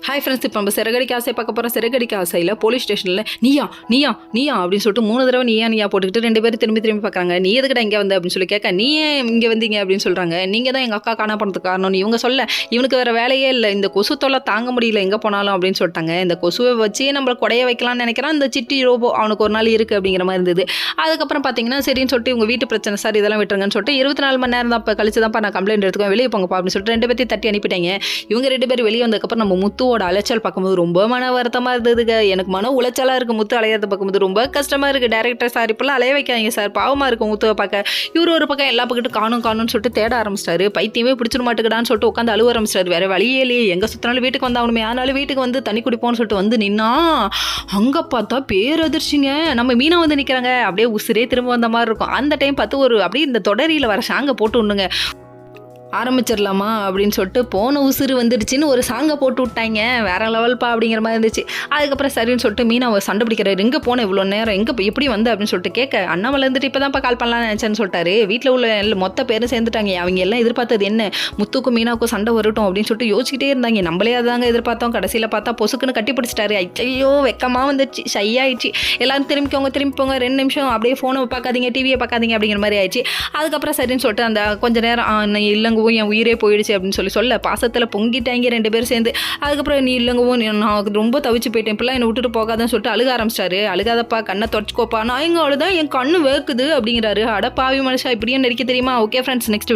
Hi friends, இப்போ நம்ம சிறகடிக்க ஆசை பார்க்க போகிறோம். சிறகடிக்க ஆசையில் போலீஸ் ஸ்டேஷனில் நீயா நீயா நீயா அப்படின்னு சொல்லிட்டு 3 தடவை நீயா போட்டுக்கிட்டு 2 பேரும் திரும்பி பார்க்குறாங்க. நீ எதுக்கடா இங்கே வந்த அப்படின்னு சொல்லி கேட்க, நீ ஏன் இங்கே வந்தீங்க அப்படின்னு சொல்கிறாங்க. நீங்கள் தான் எங்கள் அக்கா காணா போனதுக்கு காரணம் இவங்க சொல்ல, இவனுக்கு வேறு வேலையே இல்லை, இந்த கொசு தொல்லை தாங்க முடியல எங்கே போனாலும் அப்படின்னு சொல்லிட்டாங்க. இந்த கொசுவை வச்சு நம்மளை குடைய வைக்கலாம்னு நினைக்கிறான் இந்த சிட்டி ரோபோ. அவனுக்கு ஒரு நாள் இருக்குது அப்படிங்கிற மாதிரி இருந்தது. அதுக்கப்புறம் பார்த்தீங்கன்னா சரின்னு சொல்லிட்டு இவங்க வீட்டு பிரச்சனை சார் இதெல்லாம் விட்டுருங்கன்னு சொல்லிட்டு 24 மணி நேரம் தான் இப்போ கழிச்சு தான்ப்பா நான் கம்ப்ளைண்ட் எடுத்துக்கோங்க, வெளியே போங்கப்பா அப்படின்னு சொல்லிட்டு 2 பேர்த்தையும் தட்டி அனுப்பிட்டாங்க. இவங்க 2 பேர் வெளியே வந்ததுக்கப்புறம் நம்ம முத்துவோட அலைச்சல் பார்க்கும்போது ரொம்ப மன வருத்தமாக இருந்ததுங்க. எனக்கு மன உளைச்சலாக இருக்குது முத்து அலையறத பார்க்கும்போது ரொம்ப கஷ்டமாக இருக்குது. டேரக்டர் சார் இப்பெல்லாம் அலைய வைக்காதீங்க சார், பாவமாக இருக்கும் முத்துவை பார்க்க. இவர் ஒரு பக்கம் எல்லா பக்கத்தும் காணும்னு சொல்லிட்டு தேட ஆரம்பிச்சிட்டாரு. பைத்தியமே பிடிச்சிட மாட்டேங்குதான்னு சொல்லிட்டு உட்காந்து அழுவ ஆரம்பிச்சிட்டாரு. வேற வழியே இல்லையே, எங்கே சுற்றினாலும் வீட்டுக்கு வந்து அவனுமே ஆனாலும் வீட்டுக்கு வந்து தண்ணி குடிப்போம்னு சொல்லிட்டு வந்து நின்னா அங்கே பார்த்தா பேரதிர்ச்சிங்க, நம்ம மீனா வந்து நிற்கிறாங்க. அப்படியே உசுரே திரும்ப வந்த மாதிரி இருக்கும். அந்த டைம் பார்த்து ஒரு அப்படியே இந்த தொடரியில் வர சாங்கை போட்டு விடணுங்க. ஆரம்பிச்சிடலாமா அப்படின்னு சொல்லிட்டு போன உசுறு வந்துடுச்சின்னு ஒரு சாங்கை போட்டு விட்டாங்க. வேற லெவல்ப்பா அப்படிங்கிற மாதிரி இருந்துச்சு. அதுக்கப்புறம் சரின்னு சொல்லிட்டு மீனாவை சண்டை பிடிக்கிறாரு. எங்கே போன இவ்வளோ நேரம், எங்கே எப்படி வந்து அப்படின்னு சொல்லிட்டு கேட்க, அண்ணாமலை இருந்துட்டு இப்போ தான்ப்பா கால் பண்ணலாம்னு நினச்சேன்னு சொல்லிட்டாரு. வீட்டில் உள்ள மொத்த பேரும் சேர்ந்துட்டாங்க. அவங்க எல்லாம் எதிர்பார்த்தது என்ன, முத்துக்கும் மீனாவுக்கும் சண்டை வரட்டும் அப்படின்னு சொல்லிட்டு யோசிச்சுட்டே இருந்தாங்க. நம்மளே அதாங்க எதிர்பார்த்தோம். கடைசியில் பார்த்தா பொசுக்குன்னு கட்டி பிடிச்சிட்டாரு. ஐயோ வெக்கமாக வந்துச்சு, ஷையாயிடுச்சு. எல்லாரும் திரும்பிப்போங்க 2 நிமிஷம் அப்படியே ஃபோனை பார்க்காதீங்க, டிவியை பார்க்காதீங்க அப்படிங்கிற மாதிரி ஆயிடுச்சு. அதுக்கப்புறம் சரின்னு சொல்லிட்டு அந்த கொஞ்ச நேரம் இல்லைங்க என் உயிரே போயிடுச்சு அப்படின்னு சொல்ல பாசத்தில் பொங்கிட்டாங்க 2 பேரும் சேர்ந்து. அதுக்கப்புறம் நீ இல்லைங்கவும் நான் ரொம்ப தவிச்சு போயிட்டேன், இப்பெல்லாம் என்னை விட்டுட்டு போகாதான்னு சொல்லிட்டு அழுக ஆரம்பிச்சிட்டாரு. அழுகாதப்பா, கண்ணை தொடச்சிக்கோப்பா, நான் எங்க அவ்வளோதான் என் கண்ணு வேக்குது அப்படிங்கிறாரு. அட பாவி மனுஷா, இப்படியும் நடிக்க தெரியுமா? Okay friends, next